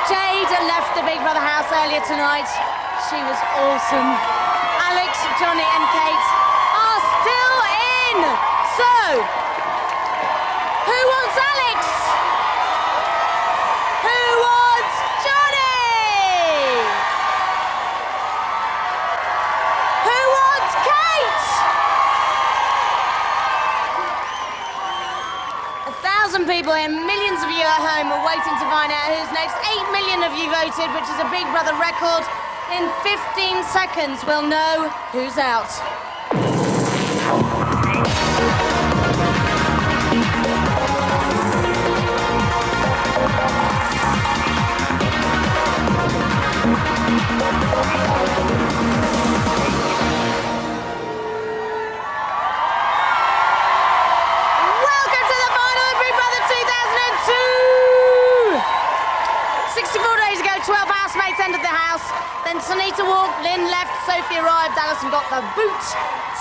Jade left the Big Brother house earlier tonight. She was awesome. Alex, Johnny and Kate are still in. So, who wants Alex? Who wants Johnny? Who wants Kate? 1,000 people here, millions of you at home are waiting to find out who's next. 8 million of you voted, which is a Big Brother record. In 15 seconds, we'll know who's out. Welcome to the final of Big Brother 2002! 64 days ago, 12 housemates entered the house. Then Sunita walked, Lynn left, Sophie arrived, Alison got the boot,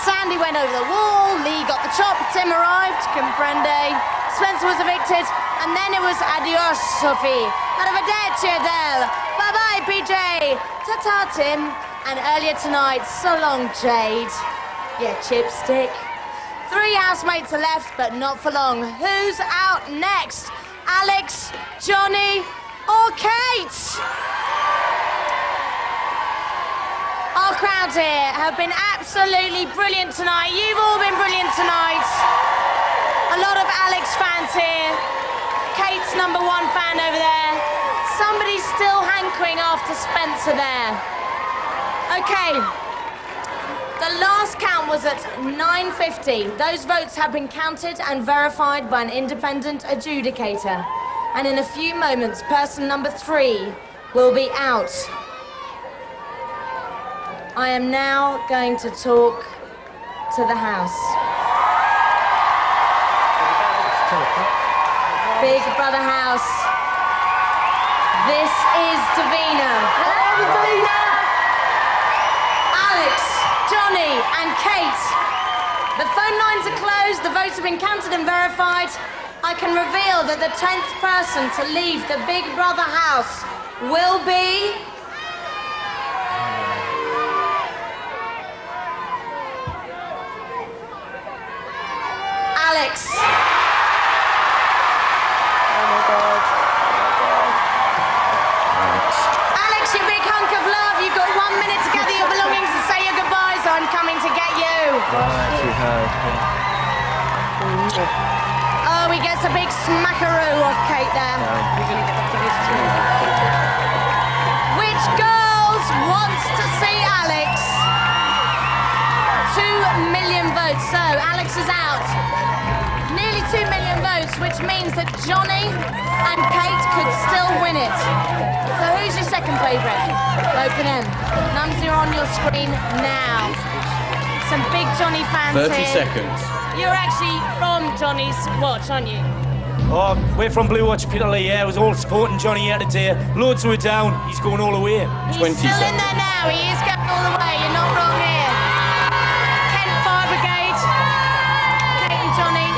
Sandy went over the wall, Lee got the chop, Tim arrived, comprende, Spencer was evicted, and then it was adios, Sophie, arrivederci Adele, bye-bye PJ, ta-ta Tim, and earlier tonight, so long Jade, yeah, chipstick. 3 housemates are left, but not for long. Who's out next? Alex, Johnny, or Kate? Our crowd here have been absolutely brilliant tonight. You've all been brilliant tonight. A lot of Alex fans here. Kate's #1 fan over there. Somebody's still hankering after Spencer there. Okay. The last count was at 9:50. Those votes have been counted and verified by an independent adjudicator. And in a few moments, person #3 will be out. I am now going to talk to the house. Big Brother house. This is Davina. Hello, Davina! Alex, Johnny, and Kate. The phone lines are closed, the votes have been counted and verified. I can reveal that the 10th person to leave the Big Brother house will be... Alex. Oh my God. Alex, you big hunk of love. You've got 1 minute to gather your belongings and say your goodbyes. I'm coming to get you. Oh, he gets a big smackaroo off Kate there. Which girls wants to see Alex? 2 million votes. So Alex is out. Nearly 2 million votes, which means that Johnny and Kate could still win it. So who's your second favourite? Vote for them. Numbers are on your screen now. Some big Johnny fans 30 here. seconds. You're actually from Johnny's watch, aren't you? Oh, we're from Blue Watch Peterlee, yeah. I was all supporting Johnny out today. Loads were down. He's going all the way. He's 20 still in seconds. there now. He is going all the way. You're not wrong here. Kent Fire Brigade. Kate and Johnny.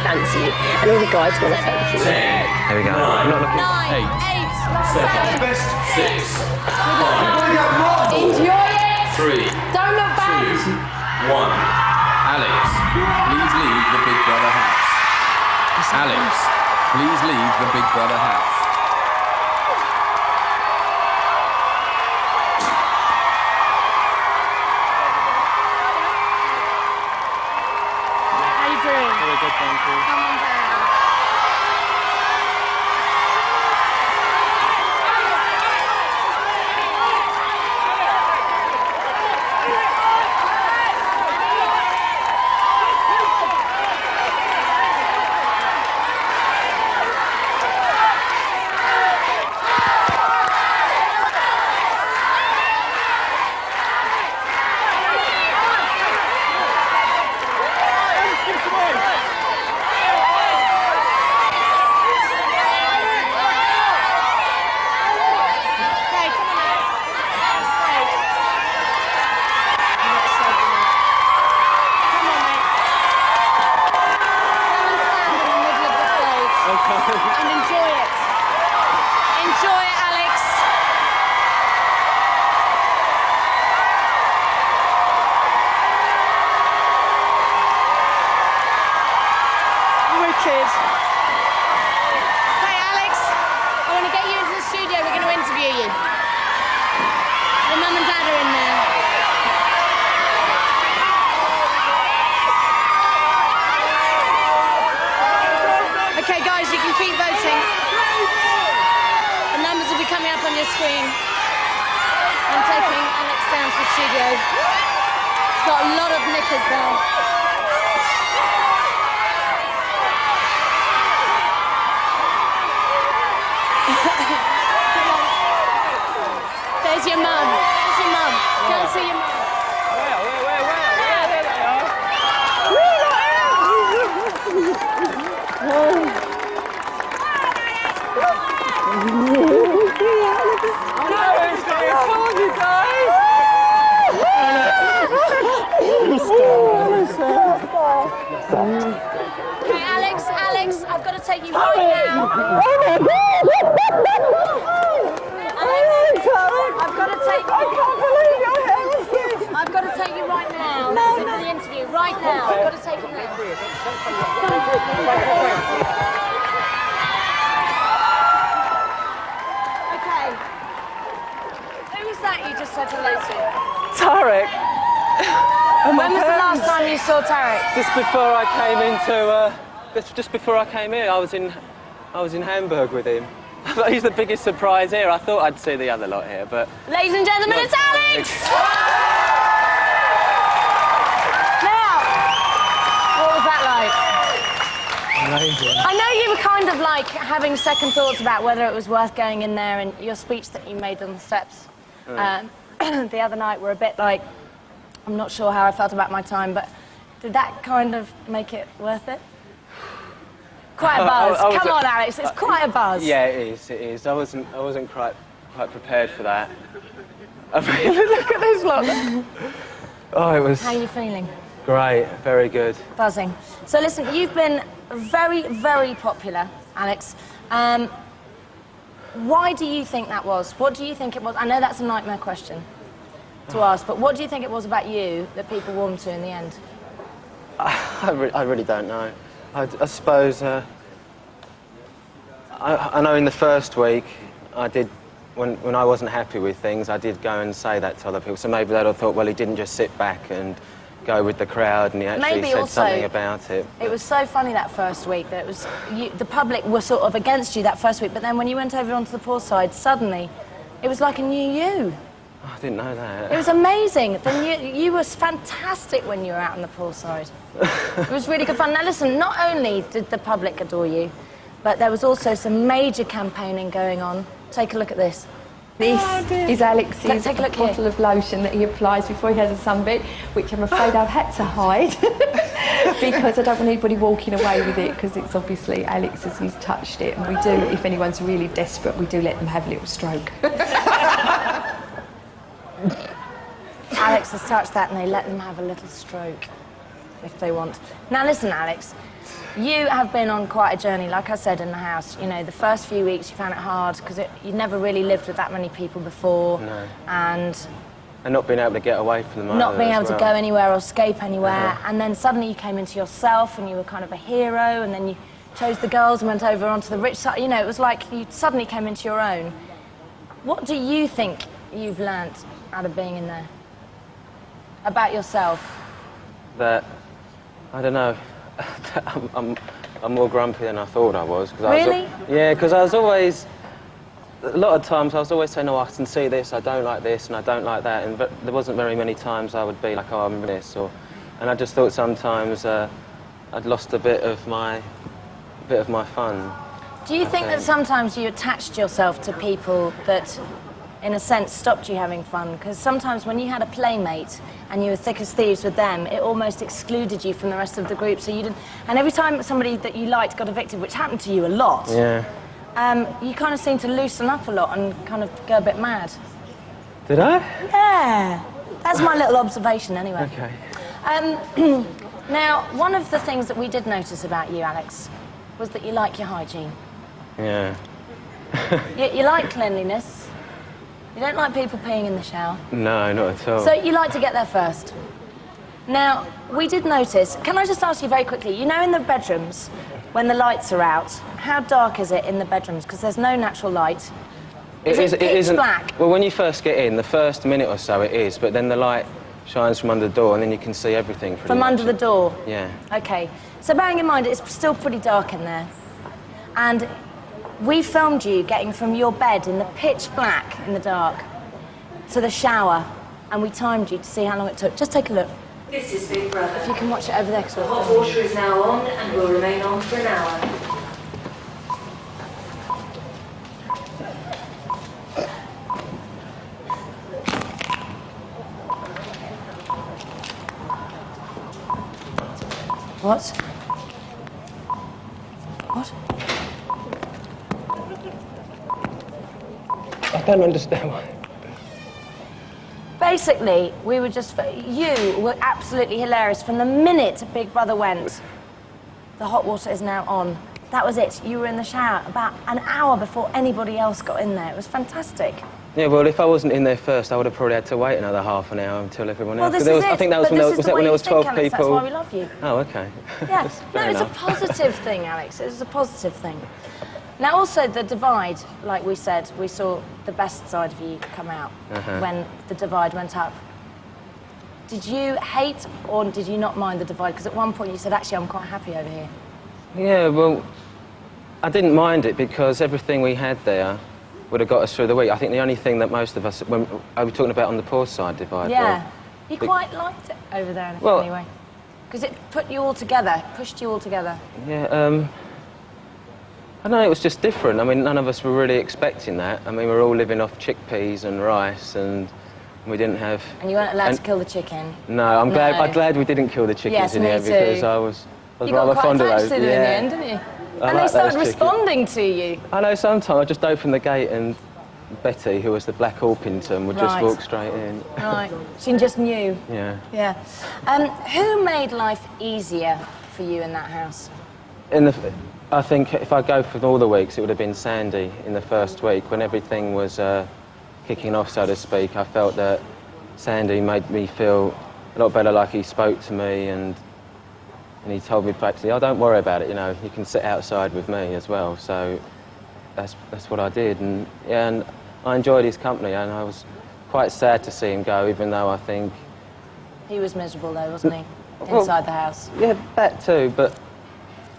Fancy you. And all the guys want to fancy you. There we go. I'm not looking. 9, 8, 7, 6, 5, Enjoy it. 3, 2, Don't look back. 1. Alex, please leave the Big Brother house. Alex, please leave the Big Brother house. How you doing? Very good, thank you. Come on down. screen and taking Alex down to the studio. He's got a lot of knickers there. There's your mum. There's your mum. Go and see your mum. Okay, Alex, I've got to take you right now. I've got to take you. I can't believe your hair is huge. I've got to take you right now. No, for the interview, right now. I've got to take you now. Okay. Who was that you just said hello to? Tarek. When was the last time you saw Tarek? Just before I came into, just before I came here, I was in Hamburg with him. He's the biggest surprise here. I thought I'd see the other lot here, but... Ladies and gentlemen, it's Alex! Now, what was that like? Amazing. I know you were kind of like having second thoughts about whether it was worth going in there, and your speech that you made on the steps the other night were a bit like, I'm not sure how I felt about my time, but did that kind of make it worth it? Quite a buzz. Come on, Alex, it's quite a buzz. Yeah, it is. I wasn't quite prepared for that. I mean, look at this lot. Oh, it was... How are you feeling? Great, very good. Buzzing. So listen, you've been very, very popular, Alex. Why do you think that was? What do you think it was? I know that's a nightmare question to ask, but what do you think it was about you that people warmed to in the end? I really don't know. I suppose, I know in the first week, I did, when I wasn't happy with things, I did go and say that to other people. So maybe they'd have thought, well, he didn't just sit back and go with the crowd, and he actually said something about it. It was so funny that first week that it was, the public were sort of against you that first week, but then when you went over onto the poor side, suddenly, it was like a new you. Oh, I didn't know that. It was amazing. You were fantastic when you were out on the pool side. It was really good fun. Now listen, not only did the public adore you, but there was also some major campaigning going on. Take a look at this. This is Alex's Take a look bottle here. of lotion that he applies before he has a sunbit, which I'm afraid I've had to hide because I don't want anybody walking away with it, because it's obviously Alex's and he's touched it. And we do, if anyone's really desperate, we do let them have a little stroke. Alex has touched that and they let them have a little stroke if they want. Now listen, Alex, you have been on quite a journey, like I said, in the house. You know, the first few weeks you found it hard because you'd never really lived with that many people before. No. And not being able to get away from them. not being able as to well. go anywhere or escape anywhere. And then suddenly you came into yourself and you were kind of a hero, and then you chose the girls and went over onto the rich side. You know, it was like you suddenly came into your own. What do you think you've learnt out of being in there? About yourself? That, I don't know, I'm more grumpy than I thought I was. Really? Yeah, because I was always, a lot of times I was always saying, oh, I can see this, I don't like this, and I don't like that, and there wasn't very many times I would be like, oh, I'm this, and I just thought sometimes I'd lost a bit of my fun. Do you think that sometimes you attached yourself to people that, in a sense, stopped you having fun? Because sometimes when you had a playmate and you were thick as thieves with them, it almost excluded you from the rest of the group, so you didn't... And every time somebody that you liked got evicted, which happened to you a lot, Yeah. You kind of seemed to loosen up a lot and kind of go a bit mad. Did I? Yeah, that's my little observation anyway. Okay. Now, one of the things that we did notice about you, Alex, was that you like your hygiene. Yeah. You like cleanliness. You don't like people peeing in the shower. No, not at all. So you like to get there first. Now, we did notice, can I just ask you very quickly, you know in the bedrooms, when the lights are out, how dark is it in the bedrooms? Because there's no natural light. Is it pitch isn't, black? Well, when you first get in, the first minute or so it is, but then the light shines from under the door and then you can see everything pretty From much. under the door? Yeah. Okay. So bearing in mind, it's still pretty dark in there. And We filmed you getting from your bed in the pitch black, in the dark, to the shower, and we timed you to see how long it took. Just take a look. This is Big Brother. If you can watch it over there, 'cause The we're hot filming. water is now on and will remain on for an hour. What? What? I don't understand why. Basically, we were just... You were absolutely hilarious. From the minute Big Brother went, the hot water is now on. That was it. You were in the shower about an hour before anybody else got in there. It was fantastic. Yeah, well, if I wasn't in there first, I would have probably had to wait another half an hour until everyone Well, else. this There is was, it. I think that was But when there this is was the that way when there you was think, 12 Alex. people. That's why we love you. Oh, okay. Yeah, That's no, fair it's enough. a positive thing, Alex. It's a positive thing. Now, also, the divide, like we said, we saw the best side of you come out when the divide went up. Did you hate or did you not mind the divide? Because at one point you said, actually, I'm quite happy over here. Yeah, well, I didn't mind it because everything we had there would have got us through the week. I think the only thing that most of us, when I was talking about on the poor side divide. Yeah. well, You quite liked it over there in a Well- funny way. Because it put you all together, pushed you all together. Yeah, I don't know, it was just different. I mean, none of us were really expecting that. I mean, we were all living off chickpeas and rice and we didn't have... And you weren't allowed and- to kill the chicken. No, I'm No. glad we didn't kill the chickens Yes, in the me end too. because I was You rather got quite fond of attached those. to them in the end, didn't you? I And they like started those chickens. responding to you. I know, sometimes I just opened the gate and Betty, who was the Black Orpington, would just Right. walk straight in. Right. She just knew. Yeah. Yeah. Who made life easier for you in that house? I think if I go for all the weeks, it would have been Sandy in the first week when everything was kicking off, so to speak. I felt that Sandy made me feel a lot better, like he spoke to me and he told me practically, oh, don't worry about it, you know, you can sit outside with me as well. So that's what I did, and yeah, and I enjoyed his company, and I was quite sad to see him go, even though I think... He was miserable though, wasn't he? Well- Inside the house. Yeah, that too, but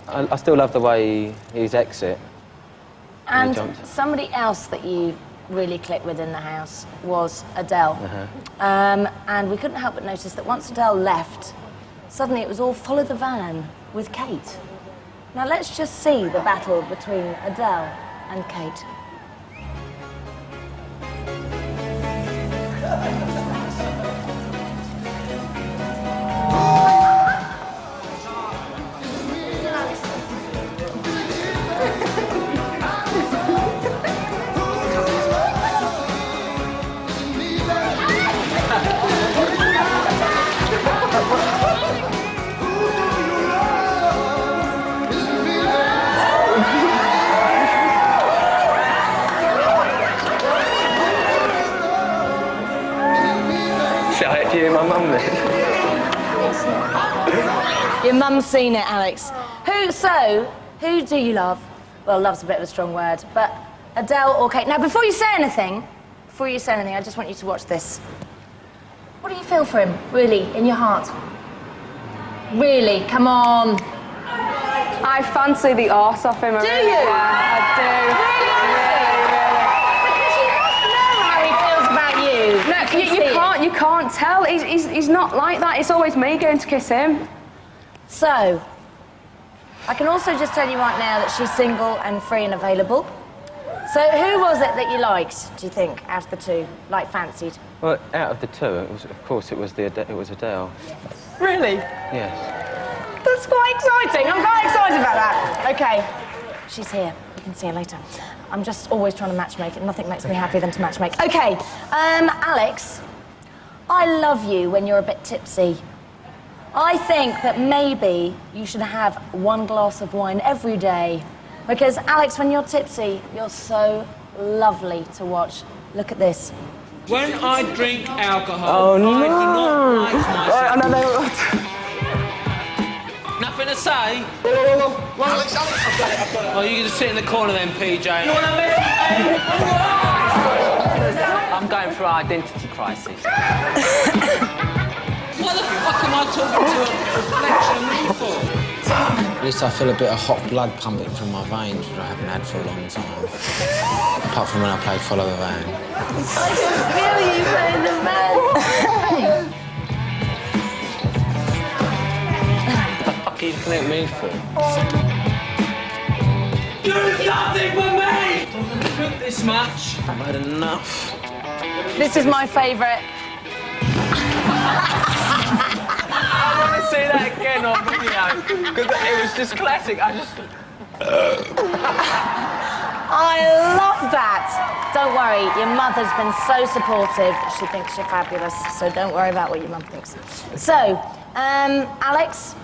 I still love the way his exit. And jumped. somebody else that you really clicked with in the house was Adele. Uh-huh. And we couldn't help but notice that once Adele left, suddenly it was all follow the van with Kate. Now let's just see the battle between Adele and Kate. Shall I hear my mum then? Your mum's seen it, Alex. Who do you love? Well, love's a bit of a strong word, but Adele or Kate? Now, before you say anything, I just want you to watch this. What do you feel for him, really, in your heart? Really, come on. I fancy the arse off him. Do you? Yeah, I do. Really? Because you must know how he feels about you. No, you can't tell. He's not like that. It's always me going to kiss him. So, I can also just tell you right now that she's single and free and available. So who was it that you liked, do you think, out of the two? Like, fancied? Well, out of the two, of course, it was Adele. Really? Yes. That's quite exciting. I'm quite excited about that. Okay. She's here. You can see her later. I'm just always trying to matchmake, and nothing makes me happier than to matchmake. Okay. Alex, I love you when you're a bit tipsy. I think that maybe you should have one glass of wine every day. Because, Alex, when you're tipsy, you're so lovely to watch. Look at this. When I drink alcohol, I do not like myself. Right, I know Nothing to say? Alex, Oh, you're going to sit in the corner then, PJ. You want to I'm going through an identity crisis. What the fuck am I talking to a reflection of me for? At least I feel a bit of hot blood pumping from my veins, which I haven't had for a long time. Apart from when I played Follow the Van. I can feel you playing the man. What the fuck are you looking at me for? Do something for me! Don't drink this much. I've had enough. This is my favourite. I want to see that again on video, because it was just classic. I love that. Don't worry, your mother's been so supportive. She thinks you're fabulous, so don't worry about what your mum thinks. So, Alex,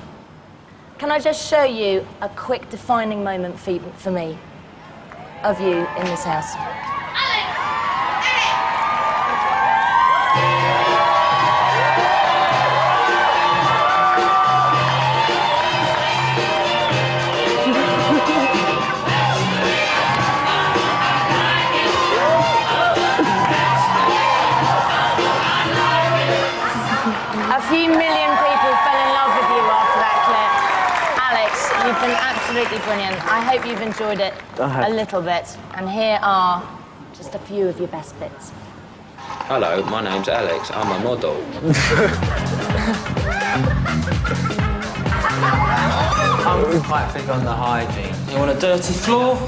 can I just show you a quick defining moment for me of you in this house? A few million people fell in love with you after that clip. Alex, you've been absolutely brilliant. I hope you've enjoyed it a little bit. And here are just a few of your best bits. Hello, my name's Alex. I'm a model. I'm quite big on the hygiene. You want a dirty floor?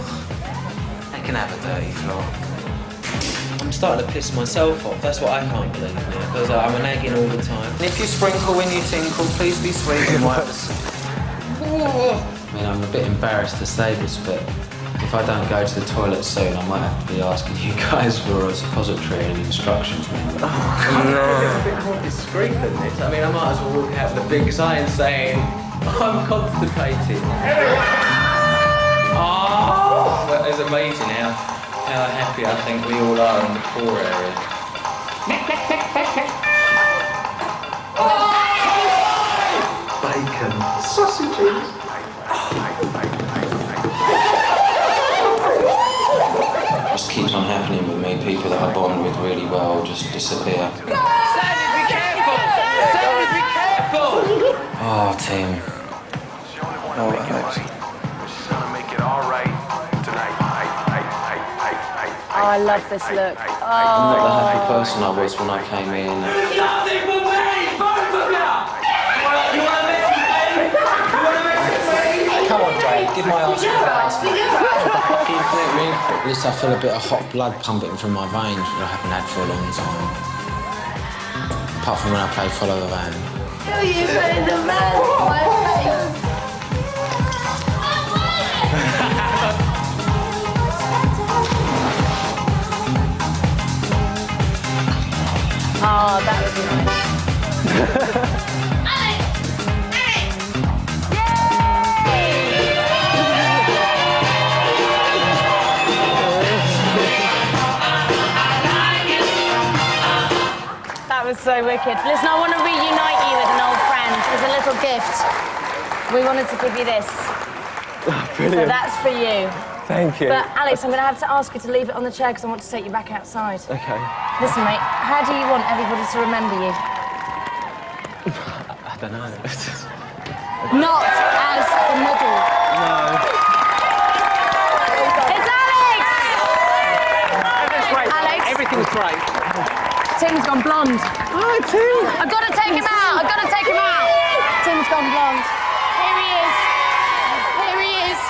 They can have a dirty floor. I'm starting to piss myself off. That's what I can't believe now, because I'm nagging all the time. And if you sprinkle when you tinkle, please be sweet and wipe the... I mean, I'm a bit embarrassed to say this, but if I don't go to the toilet soon, I might have to be asking you guys for a suppository and instructions manual. It's a bit more discreet than this. I mean, I might as well walk out with a big sign saying, I'm constipated. Oh! Well, it's amazing how happy I think we all are in the poor area. Bacon. Sausages. Just keeps on happening with me. People that I bond with really well just disappear. Sandy, be careful! Sandy, be careful! Oh, Tim. Oh, Alex. Oh, I love this look. I'm not the happy person I was when I came in. Nothing for me! Both of you! You want to mess with me? You want to mess with me? Come on, Jay, give my ass a At least I feel a bit of hot blood pumping from my veins, which I haven't had for a long time. Apart from when I played Follow the Van. Feel you playing the man. My face. Oh, that was nice. That was so wicked. Listen, I want to reunite you with an old friend as a little gift. We wanted to give you this. Oh, brilliant. So that's for you. Thank you. But Alex, I'm going to have to ask you to leave it on the chair because I want to take you back outside. Okay. Listen, mate, how do you want everybody to remember you? I don't know. Not as the model. No. It's Alex! Everything's great. Alex. Everything's great. Tim's gone blonde. Oh, Tim. I've got to take him out. I've got to take him out. Tim's gone blonde. Here he is. Here he is.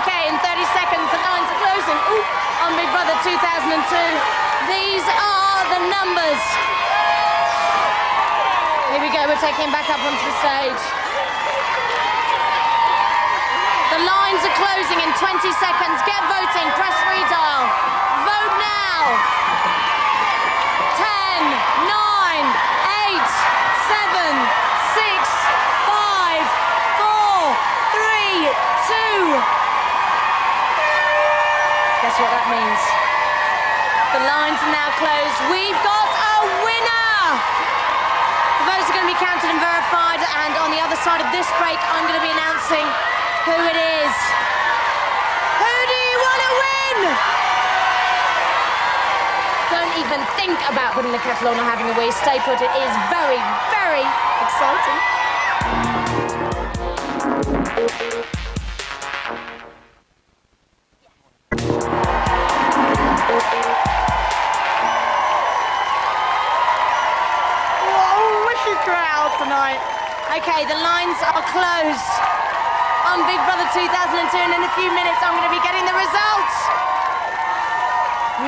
Okay, in 30 seconds, the lines are closing. Ooh, on Big Brother 2002. These are the numbers. Here we go. We're taking him back up onto the stage. The lines are closing in 20 seconds. Get voting. Press redial. Vote now. 10, 9, 8, 7, 6, 5, 4, 3, 2. Guess what that means? The lines are now closed. We've got a winner. The votes are going to be counted and verified, and on the other side of this break, I'm going to be announcing who it is. Who do you want to win? Don't even think about putting the kettle on or having a wee. Stay put. It is very, very exciting. What a wicked crowd tonight. Okay, the lines are closed on Big Brother 2002, and in a few minutes I'm going to be getting the results.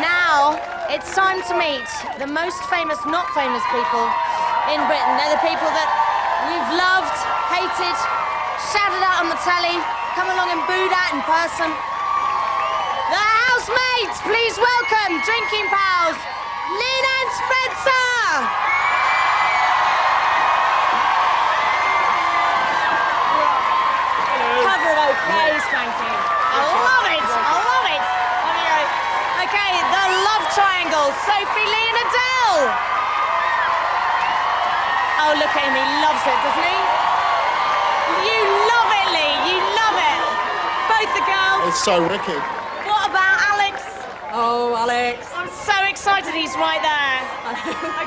Now, it's time to meet the most famous, not famous people in Britain. They're the people that you've loved, hated, shouted out on the telly, come along and booed at in person. The housemates, please welcome drinking pals, Lynn and Spencer. Covered okay, Spanky. I love it. I love it. Okay, the love triangle, Sophie, Lee and Adele. Oh, look at him, he loves it, doesn't he? You love it, Lee, you love it. Both the girls. It's so wicked. What about Alex? Oh, Alex. I'm so excited he's right there.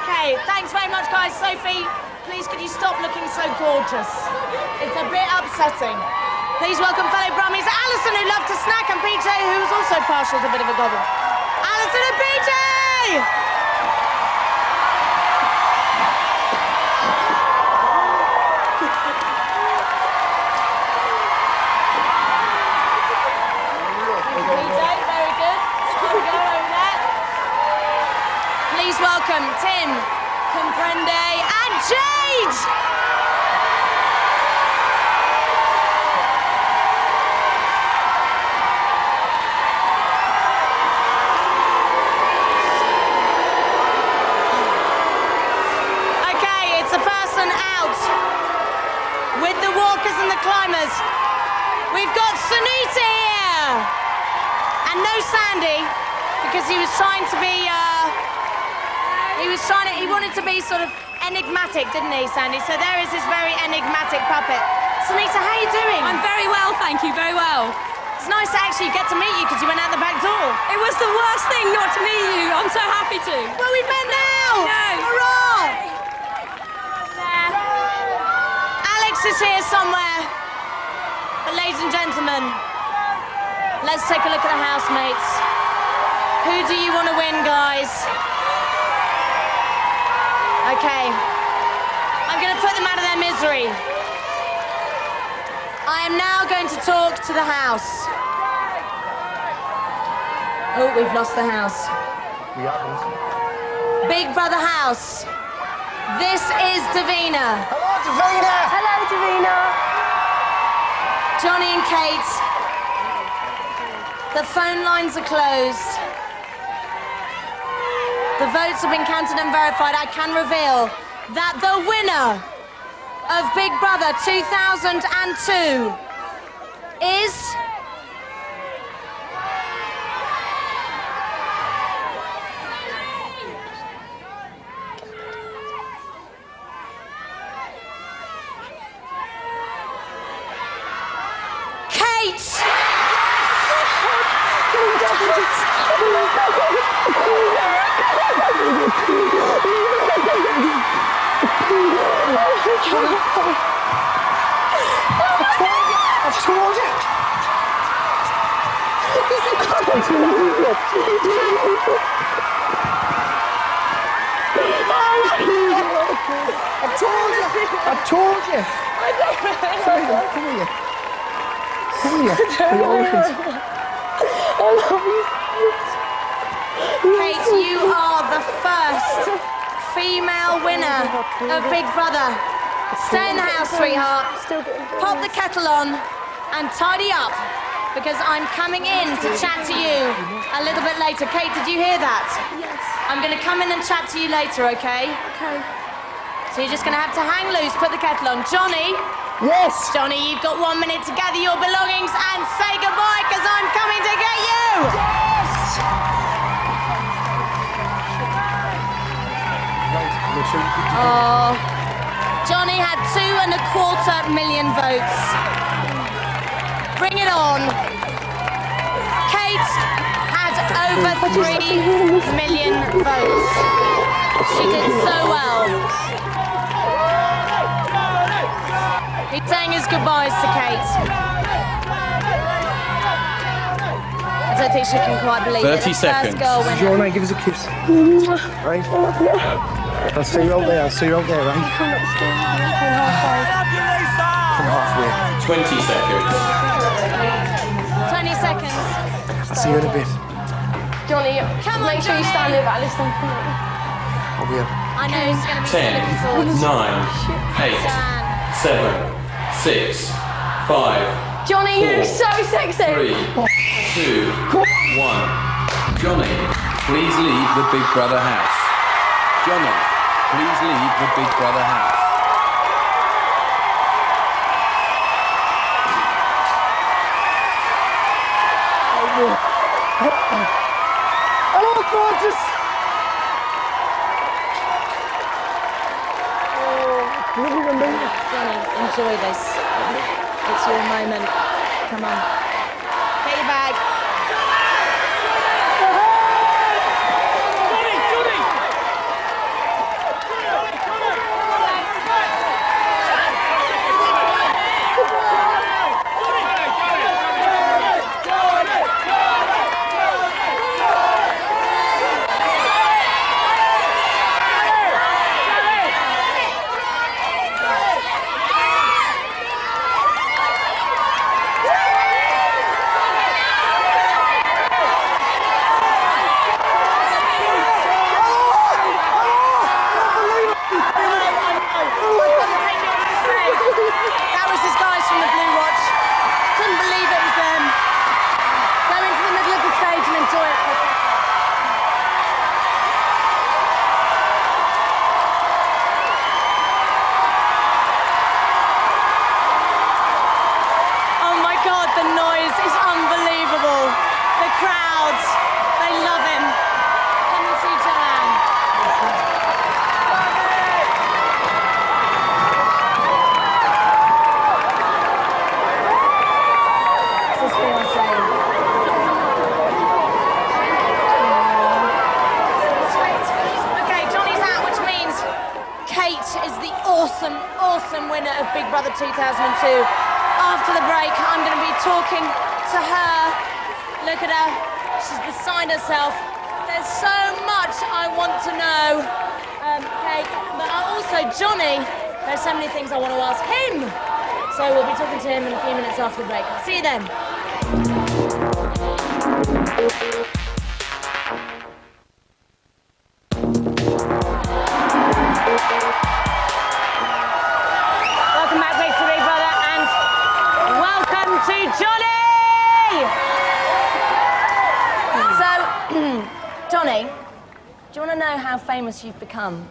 Okay, thanks very much, guys. Sophie, please could you stop looking so gorgeous? It's a bit upsetting. Please welcome fellow Brummies, Alison, who loved to snack, and PJ, who was also partial to a bit of a gobble. Alison and PJ! PJ, very good. There we go, over there. Please welcome Tim, Comprende, and Jade! With the walkers and the climbers, we've got Sunita here, and no Sandy, because he was trying to be, he wanted to be sort of enigmatic, didn't he, Sandy? So there is this very enigmatic puppet. Sunita, how are you doing? I'm very well, thank you, very well. It's nice to actually get to meet you because you went out the back door. It was the worst thing not to meet you. I'm so happy to. Well, we've met now. No. Hurrah! Alex is here somewhere. But ladies and gentlemen, let's take a look at the housemates. Who do you want to win, guys? Okay. I'm going to put them out of their misery. I am now going to talk to the house. Oh, we've lost the house. Big Brother house. This is Davina. Hello, Davina. Hello, Davina. Johnny and Kate. The phone lines are closed. The votes have been counted and verified. I can reveal that the winner of Big Brother 2002 is... Kate! I've told you. I've told you. Come here. Kate, you are the first female winner of Big Brother. Stay in the house, sweetheart. Pop the kettle on and tidy up, because I'm coming in to chat to you a little bit later. Kate, did you hear that? Yes. I'm going to come in and chat to you later, okay? Okay. So you're just going to have to hang loose, put the kettle on. Johnny? Yes. Johnny, you've got 1 minute to gather your belongings and say goodbye, because I'm coming to get you! Yes. Oh, Johnny had 2.25 million votes. Bring it on. Kate had over 3 million votes. She did so well. He's saying his goodbyes to Kate. I don't think she can quite believe 30 it. The seconds. First girl winner. Joanna, give us a kiss. Right? I'll see you out there, right? Come upstairs. Come halfway. 20 seconds. 20 seconds. I'll see you in a bit. Johnny, Come on, make sure you Johnny. stand over Alice and come I will. I know he's going to be so 10, looking forward to 9, 8, Stan. 7, 6, 5, Johnny, you're so sexy. 3, 2, 1. Johnny, please leave the Big Brother house. Johnny, please leave the Big Brother house. Hello, gorgeous. Johnny, enjoy this. It's your moment. Come on. Get your bag. That was his guys from the Blue Watch. Couldn't believe it was them. Go into the middle of the stage and enjoy it for a second. Oh my God, the noise is unbelievable. The crowds, they love him. Come and see Joanne. It's his fiancée. Okay, Johnny's out, which means Kate is the awesome winner of Big Brother 2002. After the break, I'm going to be talking to her. Look at her. She's beside herself. There's so much I want to know, Kate. But also, Johnny, there's so many things I want to ask him. So we'll be talking to him in a few minutes after the break. I'll see you then. Welcome back, Big Big Brother, and welcome to Johnny! So, Johnny, do you want to know how famous you've become?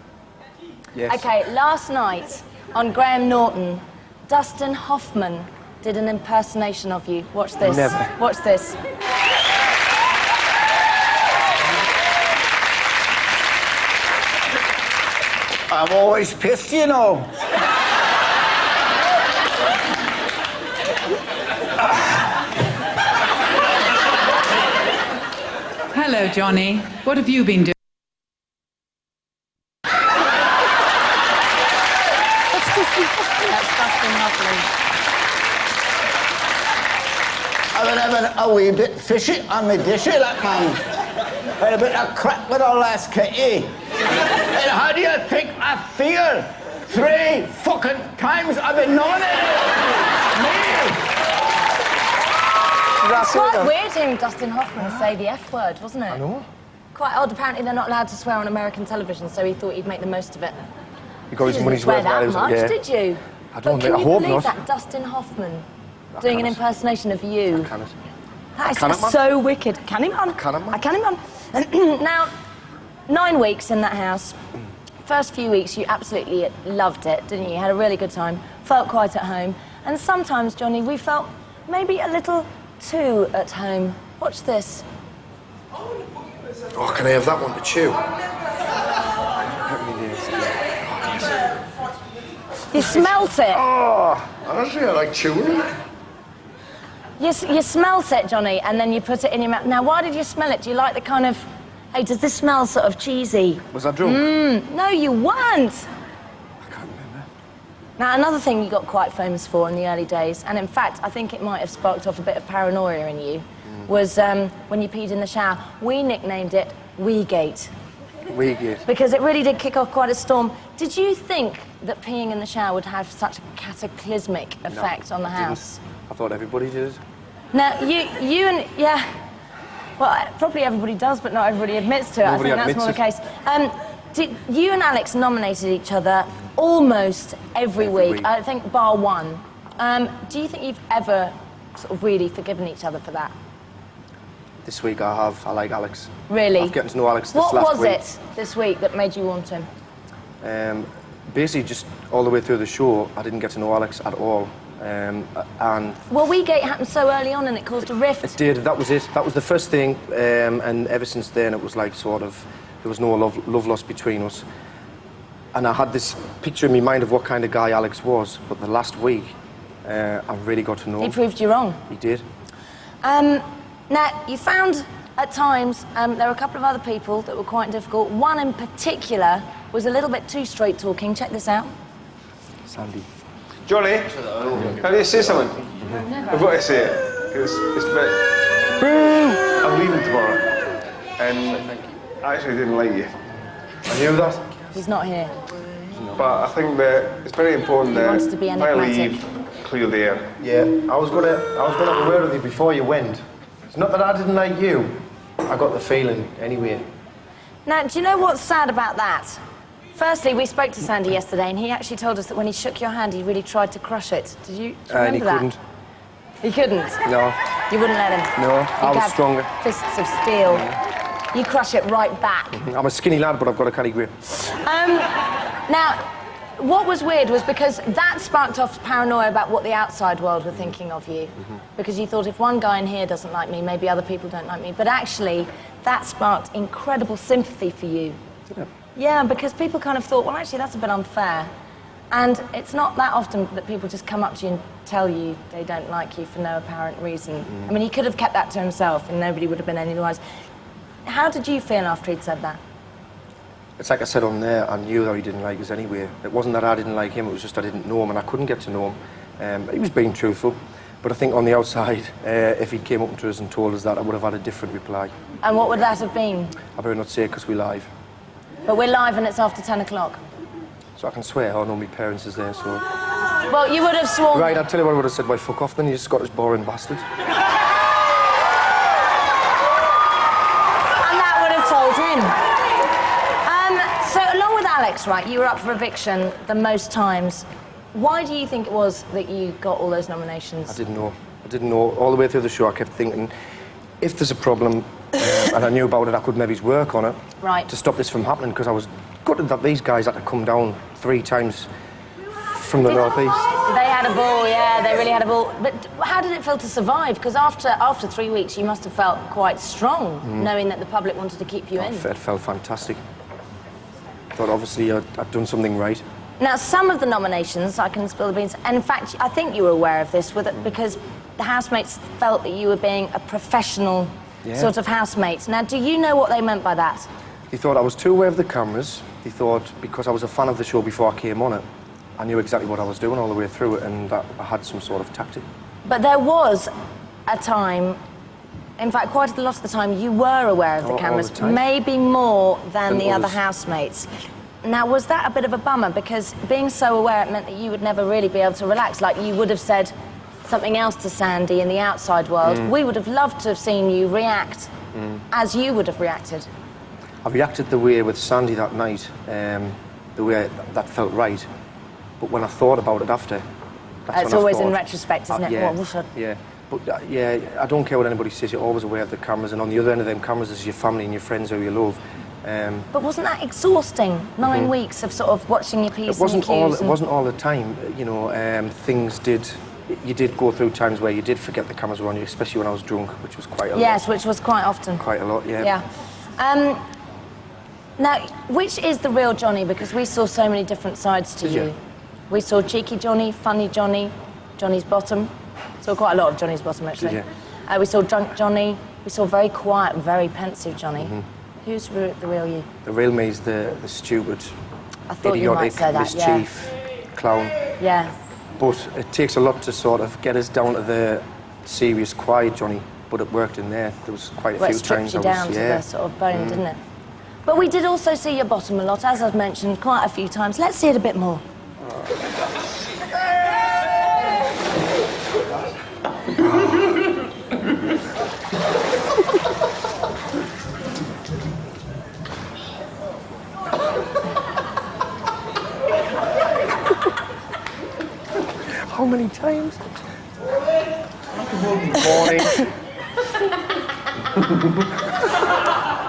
Yes. Okay, last night on Graham Norton, Dustin Hoffman did an impersonation of you. Watch this. Never. Watch this. I'm always pissed, you know. Hello, Johnny. What have you been doing? That's Dustin Hoffman. I've been having a wee bit fishy on my dishy, that man. Had a bit of crack with our last kitty. And how do you think I feel? 3 fucking times I've been nominated. It's quite weird hearing Dustin Hoffman say the F word, wasn't it? I know. Quite odd. Apparently they're not allowed to swear on American television, so he thought he'd make the most of it. You got his You money's didn't swear worth. that was it? much, Yeah. did you? I don't But think. I can you hope believe not. that? Dustin Hoffman doing an impersonation of you. Can it? That is Can it, man? so wicked. Can he, man? Can it, man? I can, man. Now, 9 weeks in that house. First few weeks, you absolutely loved it, didn't you? You had a really good time, felt quite at home. And sometimes, Johnny, we felt maybe a little too at home. Watch this. Oh, can I have that one to chew? You smelt it. Oh, honestly, I like chewing it. You smelt it, Johnny, and then you put it in your mouth. Now, why did you smell it? Do you like the kind of... Hey, does this smell sort of cheesy? Was I drunk? No, you weren't. I can't remember. Now, another thing you got quite famous for in the early days, and in fact, I think it might have sparked off a bit of paranoia in you, was when you peed in the shower. We nicknamed it Weegate. Weegate. Because it really did kick off quite a storm. Did you think that peeing in the shower would have such a cataclysmic effect on the house? I thought everybody did. Now, you and... Yeah. Well, probably everybody does, but not everybody admits to it. Nobody I think that's more the case. You and Alex nominated each other almost every week. I think bar one. Do you think you've ever sort of really forgiven each other for that? This week I have. I like Alex. Really? I've gotten to know Alex this what last was week. it this week that made you want him? Basically, just all the way through the show, I didn't get to know Alex at all. And Well, Weegate happened so early on and it caused a rift. it did. That was it. That was the first thing. And ever since then, it was like sort of there was no love lost between us. And I had this picture in my mind of what kind of guy Alex was. But the last week, I really got to know him. He proved you wrong. He did. Now, you found at times there were a couple of other people that were quite difficult. One in particular was a little bit too straight talking. Check this out. Sandy. Johnny, can you say something? I've got to say it. It's a bit... I'm leaving tomorrow. And I actually didn't like you. I knew that. He's not here. But I think that it's very important that wanted to be if I enigmatic. leave, clear the air. Yeah, I was gonna have a word with you before you went. It's not that I didn't like you. I got the feeling anyway. Now, do you know what's sad about that? Firstly, we spoke to Sandy yesterday, and he actually told us that when he shook your hand, he really tried to crush it. Do you remember And he that? couldn't. He couldn't? No. You wouldn't let him? No, You'd I was have stronger. Fists of steel. You crush it right back. I'm a skinny lad, but I've got a canny grip. Now, what was weird was because that sparked off paranoia about what the outside world were thinking of you. Because you thought, if one guy in here doesn't like me, maybe other people don't like me. But actually, that sparked incredible sympathy for you. Yeah, because people kind of thought, well, actually, that's a bit unfair. And it's not that often that people just come up to you and tell you they don't like you for no apparent reason. I mean, he could have kept that to himself and nobody would have been any the wiser. How did you feel after he'd said that? It's like I said on there, I knew that he didn't like us anyway. It wasn't that I didn't like him, it was just I didn't know him and I couldn't get to know him. He was being truthful, but I think on the outside, if he came up to us and told us that, I would have had a different reply. And what would that have been? I better not say it because we're live. But we're live and it's after 10 o'clock. So I can swear, I know my parents is there, so... Well, you would have sworn... Right, I'll tell you what I would have said, why fuck off then, you Scottish boring bastard. And that would have told him. So along with Alex, right, you were up for eviction the most times. Why do you think it was that you got all those nominations? I didn't know. I didn't know. All the way through the show, I kept thinking, if there's a problem, and I knew about it, I could maybe work on it. Right. To stop this from happening, because I was gutted that these guys had to come down 3 times from the northeast. They had a ball, yeah, they really had a ball. But how did it feel to survive? Because after 3 weeks, you must have felt quite strong, knowing that the public wanted to keep you in. It felt fantastic. I thought, obviously, I'd done something right. Now, some of the nominations, I can spill the beans, and in fact, I think you were aware of this, because the housemates felt that you were being a professional sort of housemate. Now, do you know what they meant by that? They thought I was too aware of the cameras. They thought, because I was a fan of the show before I came on it, I knew exactly what I was doing all the way through it, and that I had some sort of tactic. But there was a time, in fact, quite a lot of the time, you were aware of the cameras, maybe more than the other housemates. Now, was that a bit of a bummer? Because being so aware, it meant that you would never really be able to relax. Like, you would have said something else to Sandy in the outside world. We would have loved to have seen you react as you would have reacted. I reacted the way with Sandy that night, the way that felt right. But when I thought about it after, that's It's when always I thought, in retrospect, isn't it? Yeah, What we should. yeah. But yeah, I don't care what anybody says. You're always aware of the cameras, and on the other end of them cameras is your family and your friends who you love. But wasn't that exhausting? 9 weeks of sort of watching your P's and Q's. It wasn't all the time. You know, things did. You did go through times where you did forget the cameras were on you, especially when I was drunk, which was quite a lot. Yes, which was quite often. Quite a lot, yeah. Yeah. Now, which is the real Johnny? Because we saw so many different sides to you. We saw cheeky Johnny, funny Johnny, Johnny's bottom. Saw quite a lot of Johnny's bottom, actually. Did We saw drunk Johnny. We saw very quiet and very pensive Johnny. Who's the real you? The real me is the stupid, I thought you might idiotic, say that, mischief clown. Yeah. But it takes a lot to sort of get us down to the serious, quiet Johnny. But it worked in there. There was quite a Well, few it stripped times you I down was, to the sort of bone, didn't it? But we did also see your bottom a lot, as I've mentioned quite a few times. Let's see it a bit more. How many times? Morning.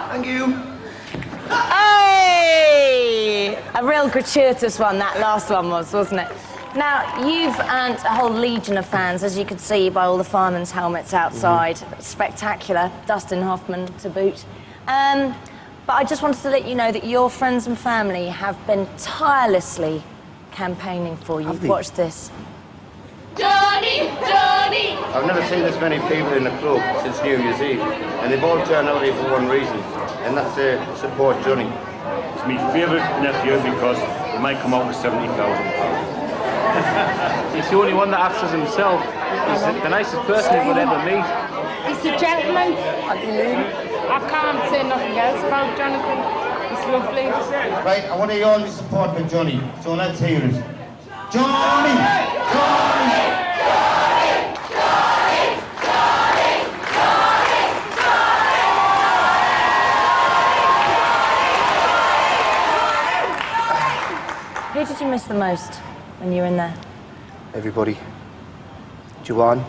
Thank you. Hey! A real gratuitous one, that last one was, wasn't it? Now, you've earned a whole legion of fans, as you could see by all the firemen's helmets outside. Spectacular. Dustin Hoffman to boot. But I just wanted to let you know that your friends and family have been tirelessly campaigning for you. Watch this. Johnny! Johnny! I've never seen this many people in the club since New Year's Eve, and they've all turned out here for one reason, and that's to support Johnny. It's my favourite nephew because he might come out with £70,000. He's the only one that acts as himself. He's the nicest person you would ever meet. He's a gentleman. I can't say nothing else about Jonathan. He's lovely. Right, I want you all to support for Johnny, so let's hear it. Johnny! Johnny! Who did you miss the most when you were in there? Everybody. Joanne,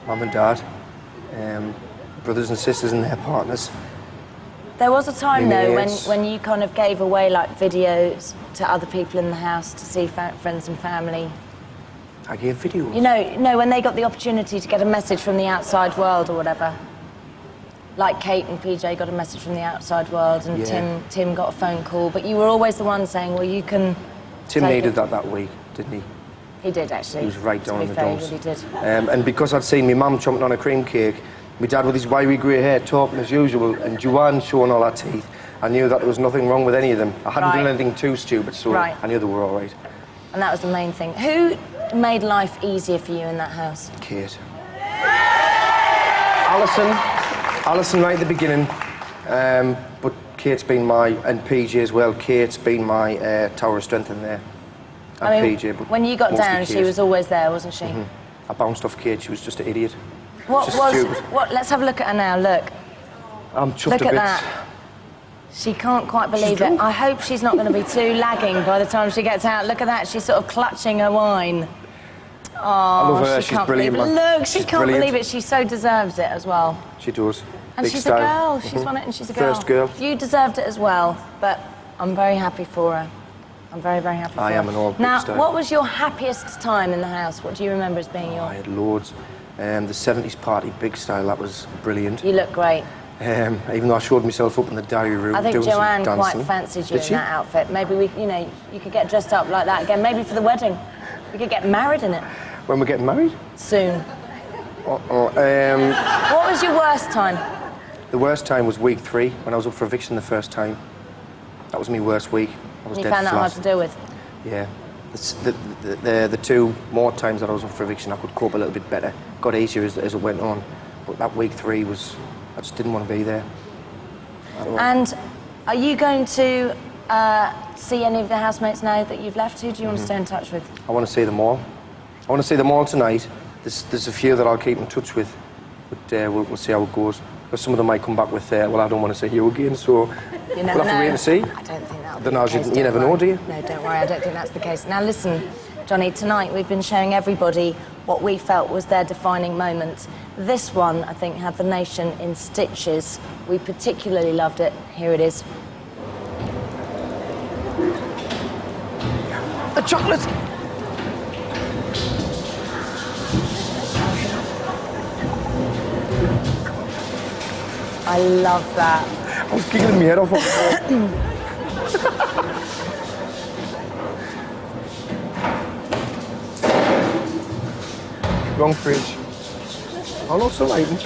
Mum and Dad, brothers and sisters and their partners. There was a time, though, Yes. when you kind of gave away, like, videos to other people in the house to see friends and family. I gave videos. You know, when they got the opportunity to get a message from the outside world or whatever. Like Kate and PJ got a message from the outside world, and Yeah. Tim got a phone call, but you were always the one saying, well, you can Tim take needed it. that week, didn't he? He did, actually. He was right down to in be the fair, dumps. he really did. And because I'd seen my mum chomping on a cream cake, my dad with his wiry grey hair talking as usual, and Joanne showing all her teeth, I knew that there was nothing wrong with any of them. I hadn't done Right. anything too stupid, so Right. I knew they were all right. And that was the main thing. Who made life easier for you in that house? Kate. Alison right at the beginning, but Kate's been and PJ as well, Kate's been my tower of strength in there. And I mean, PJ, but when you got mostly down, she Kate. was always there, wasn't she? I bounced off Kate, she was just an idiot. What Just was... stupid. Let's have a look at her now, look. I'm chuffed Look a at bit. that. She can't quite believe it. I hope she's not going to be too lagging by the time she gets out. Look at that, she's sort of clutching her wine. Oh, I love her, she she's can't brilliant, believe it. man. Look, she She's can't brilliant. believe it. She so deserves it as well. She does. And Big she's style. a girl. She's Mhm. won it and she's a girl. First girl. You deserved it as well, but I'm very happy for her. I'm very, very happy for her. I am an all big Now, style. what was your happiest time in the house? What do you remember as being your... I had loads. The 70s party, big style, that was brilliant. You look great. Even though I showed myself up in the diary room I think doing Joanne some dancing. quite fancied you Did in she? that outfit. Maybe you could get dressed up like that again. Maybe for the wedding. We could get married in it When we're getting married? soon. Uh-oh. What was your worst time? The worst time was week 3, when I was up for eviction the first time. That was my worst week. I was You dead found that flat. hard to deal with. Yeah. The 2 more times that I was up for eviction, I could cope a little bit better. Got easier as it went on. But that week 3 was... I just didn't want to be there. at all. And are you going to see any of the housemates now that you've left? Who do you want to stay in touch with? I want to see them all. I want to see them all tonight. There's a few that I'll keep in touch with, but we'll see how it goes. Because some of them might come back with, well, I don't want to see you again, so You we'll never have to know. wait and see. I don't think that'll Don't be know, the case, you don't never worry. know, do you? No, don't worry, I don't think that's the case. Now listen, Johnny, tonight we've been showing everybody what we felt was their defining moment. This one, I think, had the nation in stitches. We particularly loved it. Here it is. The chocolate! I love that. I was giggling my head off. Wrong fridge. I'm not surviving.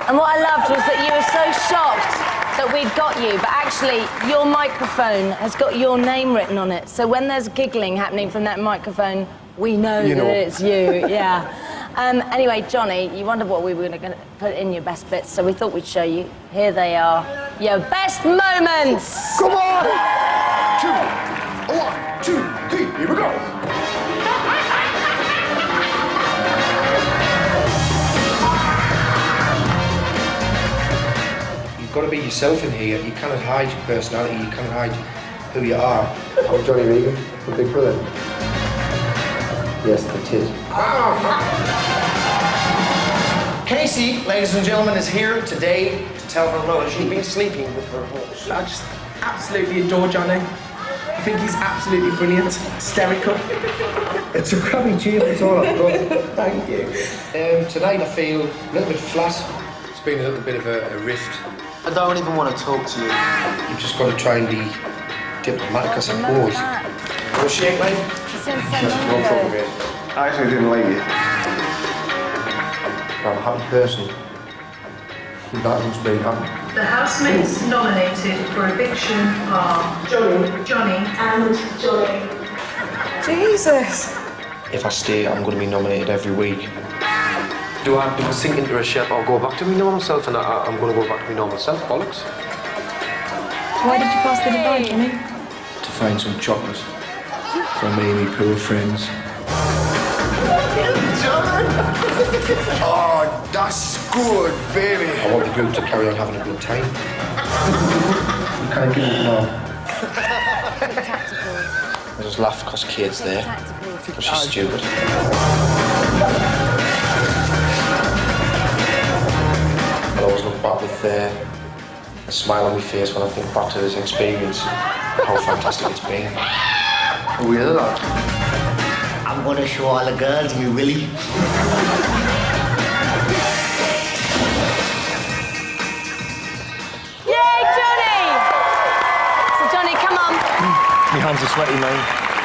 And what I loved was that you were so shocked that we'd got you, but actually your microphone has got your name written on it. So when there's giggling happening from that microphone, we know that it's you, yeah. Anyway, Johnny, you wondered what we were going to put in your best bits, so we thought we'd show you. Here they are, your best moments. Come on! 1, 2, 3, here we go. You've got to be yourself in here. You cannot hide your personality. You cannot hide who you are. I'm Johnny Regan from Big Brother. Yes, it is. Casey, ladies and gentlemen, is here today to tell her no, she's been sleeping with her horse. I just absolutely adore Johnny. I think he's absolutely brilliant, hysterical. It's a crappy tune, that's all I've got. Thank you. Tonight I feel a little bit flat. It's been a little bit of a rift. I don't even want to talk to you. You've just got to try and be diplomatic, I suppose. Negotiate, mate? No problem, mate. I actually didn't like you. I'm a happy person. That was being happy. The housemates nominated for eviction are Johnny and Johnny. Jesus. If I stay, I'm going to be nominated every week. Do I sink into a ship or go back to my normal self and I'm going to go back to my normal self? Bollocks. Why did you pass the divide, Johnny? To find some chocolate for me and my poor friends. Oh, that's good, baby. I want the group to carry on having a good time. You can't give it now. I just laugh because Kate's there. Because she's stupid. I always look back with a smile on my face when I think back to this experience. How fantastic it's been. Oh, yeah, that. I'm going to show all the girls me Willie. Yay, Johnny! So, Johnny, come on. My hands are sweaty, man.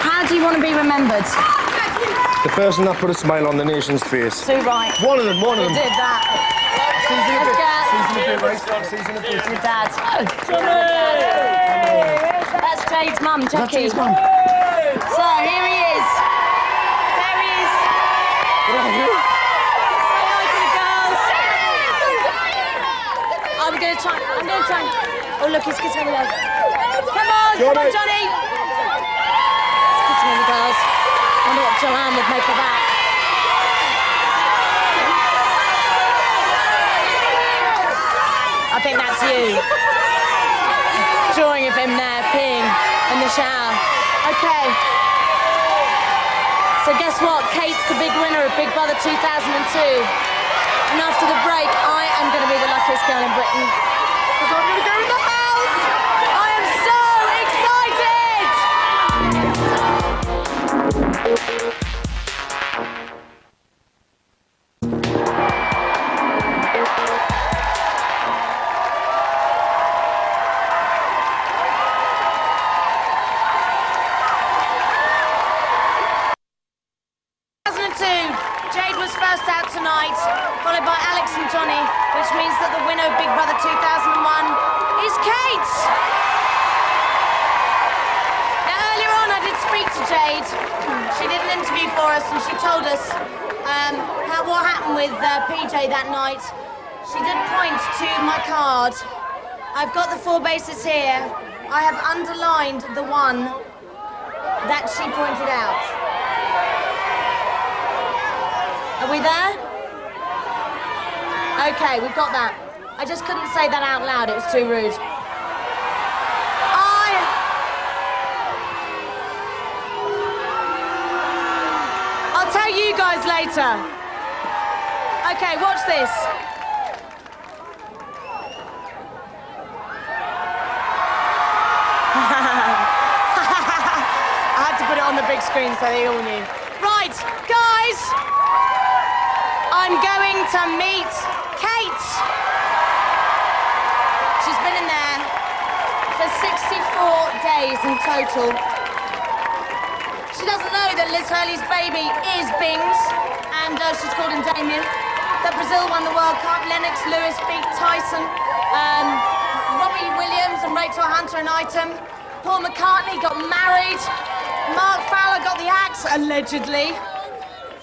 How do you want to be remembered? The person that put a smile on the nation's face. Too right. One of them. You did that. Season a bit. Your dad. That's Jade's mum, Jackie. That's Jade's mum. So, here he is. There he is. Say hi to the girls. I'm going to try. Oh, look, he's kissing the girls. Come on, Johnny. He's kissing the girls. I wonder what Joanne would make of that. I think that's you. Drawing of him there, peeing in the shower. Okay. So guess what? Kate's the big winner of Big Brother 2002. And after the break, I am going to be the luckiest girl in Britain. Because I'm going to go in the house! I am so excited! Jade was first out tonight, followed by Alex and Johnny, which means that the winner of Big Brother 2001 is Kate! Now, earlier on, I did speak to Jade. She did an interview for us, and she told us what happened with PJ that night. She did point to my card. I've got the 4 bases here. I have underlined the one that she pointed out. Are we there? Okay, we've got that. I just couldn't say that out loud, it was too rude. I'll tell you guys later. Okay, watch this. I had to put it on the big screen so they all knew. Right, guys. I'm going to meet Kate. She's been in there for 64 days in total. She doesn't know that Liz Hurley's baby is Bings, and she's called him Damien. That Brazil won the World Cup. Lennox Lewis beat Tyson. Robbie Williams and Rachel Hunter an item. Paul McCartney got married. Mark Fowler got the axe, allegedly.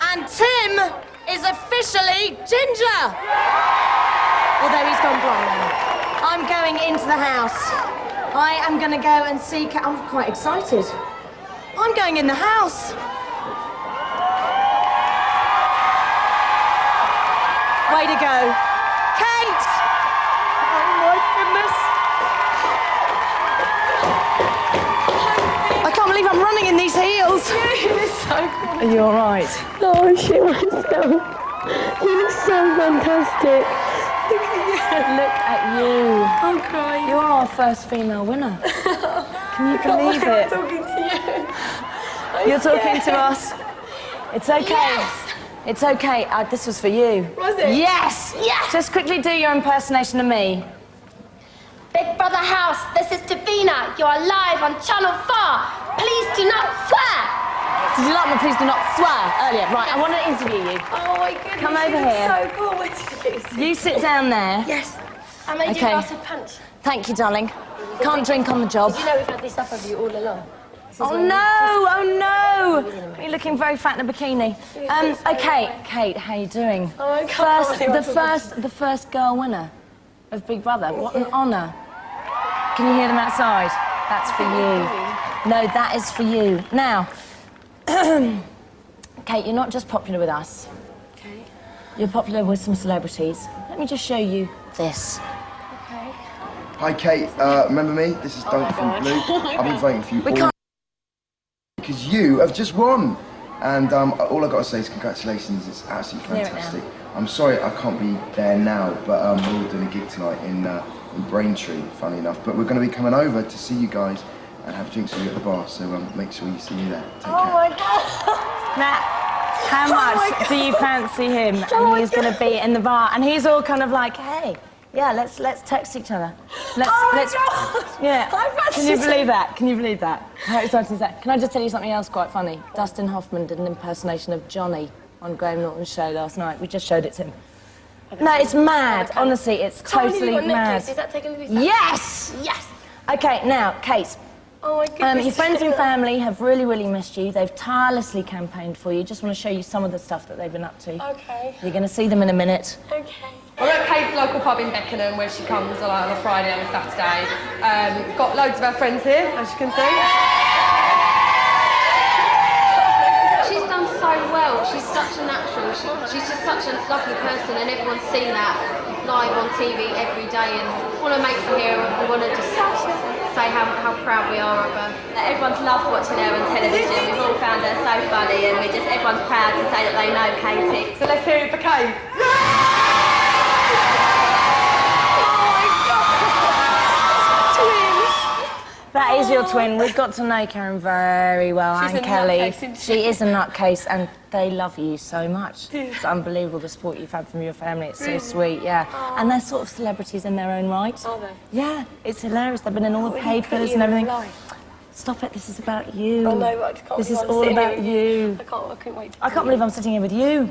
And Tim is officially ginger. Although he's gone blonde now. I'm going into the house. I am going to go and see... I'm quite excited. I'm going in the house. Way to go. Kate! Oh my goodness. I can't believe I'm running in these heels. It's so cool. Are you all right? No, I shit myself. You look so fantastic. Look at you. I'm crying. You're our first female winner. Can you believe it? I'm talking to you. You're talking to us. It's okay. Yes. It's okay. This was for you. Was it? Yes. Yes. Just quickly do your impersonation of me. Big Brother House, this is Davina. You are live on Channel 4. Please do not swear. Did you like my please do not swear earlier? Right, I want to interview you. Oh my goodness. Come over you look here. so cool. Where did you You sit down there. Yes. I made you a glass of punch. Thank you, darling. Can't drink on the job. Did you know we've had this up of you all along? Oh no! You're looking very fat in a bikini. Okay, Kate, how you doing? Oh, I can't The first girl winner of Big Brother. What an honour. Can you hear them outside? That's for you. No, that is for you. Now, Kate, you're not just popular with us. Okay. You're popular with some celebrities. Let me just show you this. Okay. Hi, Kate. Remember me? This is Duncan from Blue. I've been voting for you all because you have just won. And all I've got to say is congratulations. It's absolutely fantastic. I'm sorry I can't be there now, but we're all doing a gig tonight in Braintree, funny enough. But we're going to be coming over to see you guys and have drinks with you at the bar, so make sure you see me there. Take care. My God! Matt, how much do you fancy him? And he's going to be in the bar, and he's all kind of like, hey, yeah, let's text each other. Let's. God! Yeah. I fancy Can you believe him. that? Can you believe that? How exciting is that? Can I just tell you something else quite funny? Dustin Hoffman did an impersonation of Johnny on Graham Norton's show last night. We just showed it to him. No, it's mad. Honestly, it's totally mad. Is that taking the Yes! Yes! Okay, now, Kate. Oh my goodness. Your friends and family have really, really missed you. They've tirelessly campaigned for you. Just want to show you some of the stuff that they've been up to. Okay. You're going to see them in a minute. Okay. We're at Kate's local pub in Beckenham where she comes on a Friday and a Saturday. Got loads of our friends here, as you can see. She's done so well. She's such a natural. She's just such a lovely person, and everyone's seen that live on TV every day. And want to make her here, and we want to just say how proud we are of her. Everyone's loved watching her on television. We've all found her so funny, and everyone's proud to say that they know Katie. So let's hear it for Kate. That is your twin. We've got to know Karen very well, She's and a Kelly. nutcase, isn't she? She is a nutcase, and they love you so much. It's unbelievable the support you've had from your family. It's so sweet, yeah. And they're sort of celebrities in their own right. Are they? Yeah, it's hilarious. They've been in all the papers and everything. Stop it. This is about you. Oh no, I can't. This is all about you. I couldn't wait. I can't believe I'm sitting here with you.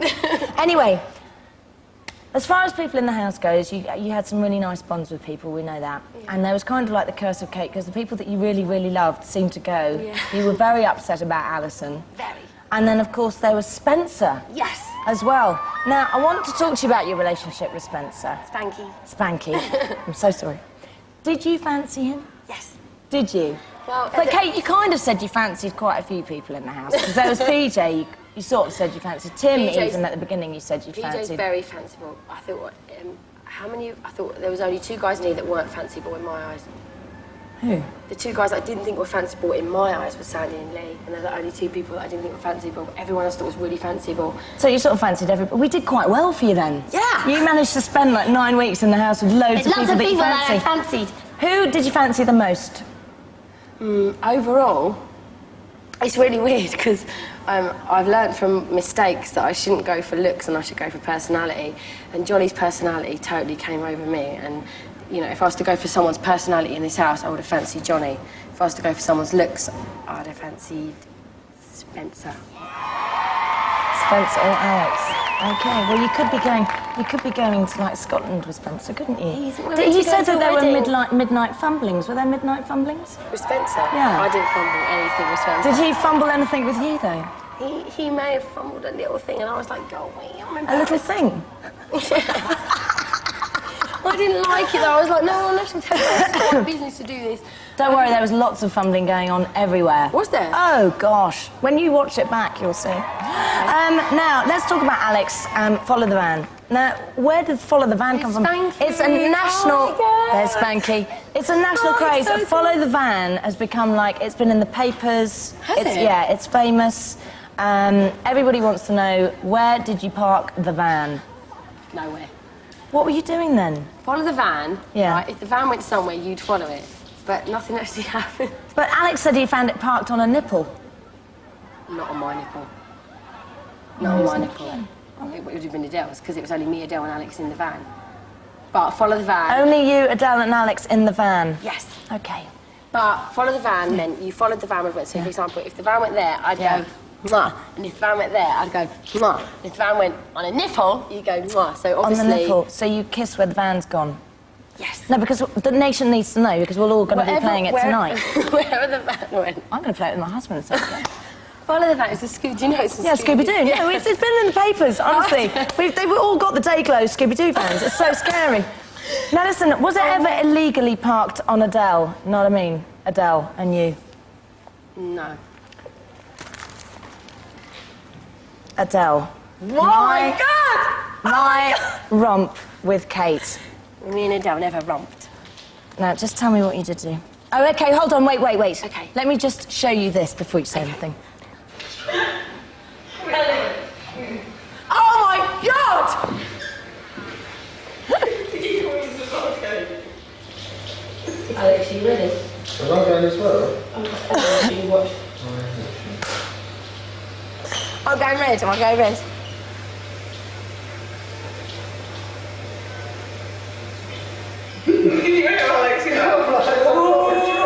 Anyway. As far as people in the house goes, you had some really nice bonds with people, we know that. Yeah. And there was kind of like the curse of Kate, because the people that you really, really loved seemed to go. Yeah. You were very upset about Alison. Very. And then, of course, there was Spencer. Yes. As well. Now, I want to talk to you about your relationship with Spencer. Spanky. Spanky. I'm so sorry. Did you fancy him? Yes. Did you? Well, but Kate, you kind of said you fancied quite a few people in the house, because there was PJ, you sort of said you fancied. Tim, even at the beginning, you said you fancied. PJ's very fanciful. I thought, I thought there was only two guys in here that weren't fanciful in my eyes. Who? The two guys I didn't think were fanciful in my eyes were Sandy and Lee, and they're the only two people that I didn't think were fanciful. Everyone else thought was really fanciful. So you sort of fancied everybody. We did quite well for you then. Yeah. You managed to spend like 9 weeks in the house with loads of people that you fancied. I fancied. Who did you fancy the most? Overall, it's really weird because I've learnt from mistakes that I shouldn't go for looks and I should go for personality. And Johnny's personality totally came over me, and you know, if I was to go for someone's personality in this house, I would have fancied Johnny. If I was to go for someone's looks, I'd have fancied Spencer. Spencer or Alex. Okay, well you could be going to like Scotland with Spencer, couldn't you? He said that there were midnight fumblings. Were there midnight fumblings? With Spencer? Yeah. I didn't fumble anything with Spencer. Did he fumble anything with you though? He may have fumbled a little thing, and I was like, go away. A little thing? I didn't like it though. I was like, no, let him tell you. It's not my business to do this. Don't worry, there was lots of fumbling going on everywhere. Was there? Oh gosh. When you watch it back, you'll see. Now, let's talk about Alex, Follow the Van. Now, where did Follow the Van come from? Spanky. It's a national... There's Spanky. It's a national craze. So Follow the Van has become like... It's been in the papers. Has it? Yeah, it's famous. Everybody wants to know, where did you park the van? Nowhere. What were you doing then? Follow the van. Yeah. Right? If the van went somewhere, you'd follow it. But nothing actually happened. But Alex said he found it parked on a nipple. Not on my nipple. Not on my nipple. It would have been Adele's, because it was only me, Adele, and Alex in the van. But follow the van. Only you, Adele, and Alex in the van? Yes. Okay. But follow the van meant you followed the van with it. So, for example, if the van went there, I'd go, mwah. And if the van went there, I'd go, mwah. And if the van went on a nipple, you go, mwah. So, obviously... On the nipple. So you kiss where the van's gone? Yes. No, because the nation needs to know, because we're all going to be playing it tonight. Wherever the van went. I'm going to play it with my husband. So. Follow the van. It's a Scooby-Doo. You know it's a Yeah, Scooby-Doo. Yeah. No, it's been in the papers, honestly. They've all got the Dayglow Scooby-Doo fans. It's so scary. Now, listen, was it ever illegally parked on Adele? You know what I mean? Adele and you. No. Adele. Oh my God! My romp with Kate. Me and Adele never romped. Now, just tell me what you did do. Oh, OK, hold on, wait. OK. Let me just show you this before you say anything. Oh my God! Alex, are you ready? Am I going as well? I'm going red. Am I going red?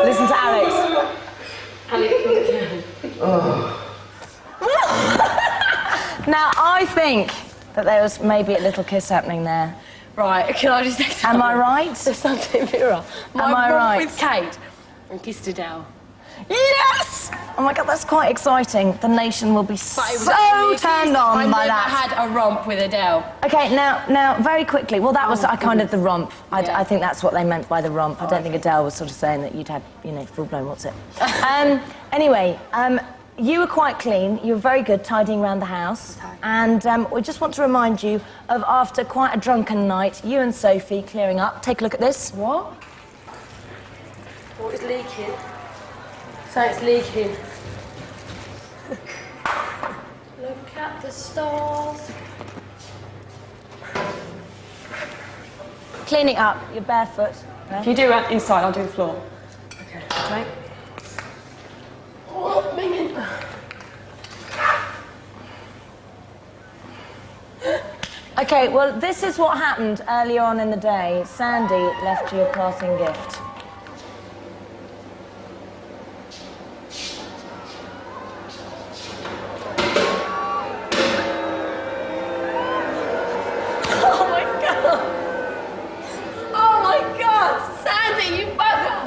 Listen to Alex. Now, I think that there was maybe a little kiss happening there. Right, can I just say something? Am I right? There's something mirror. Am I right? With Kate and kissed Adele. Yes! Oh my God, that's quite exciting. The nation will be so turned on by that. I never had a romp with Adele. Okay, now, very quickly. Well, that was kind of the romp. I think that's what they meant by the romp. I don't think Adele was sort of saying that you'd had, full-blown, what's it? Anyway, you were quite clean. You were very good tidying around the house. And we just want to remind you of, after quite a drunken night, you and Sophie clearing up. Take a look at this. What? What is leaking? So it's leaking. Look at the stars. Cleaning up. You're barefoot. If you do it inside, I'll do the floor. Okay. Right. Oh, minging. Okay, well, this is what happened earlier on in the day. Sandy left you a parting gift. Oh my God! Oh my God! Sandy, you bugger!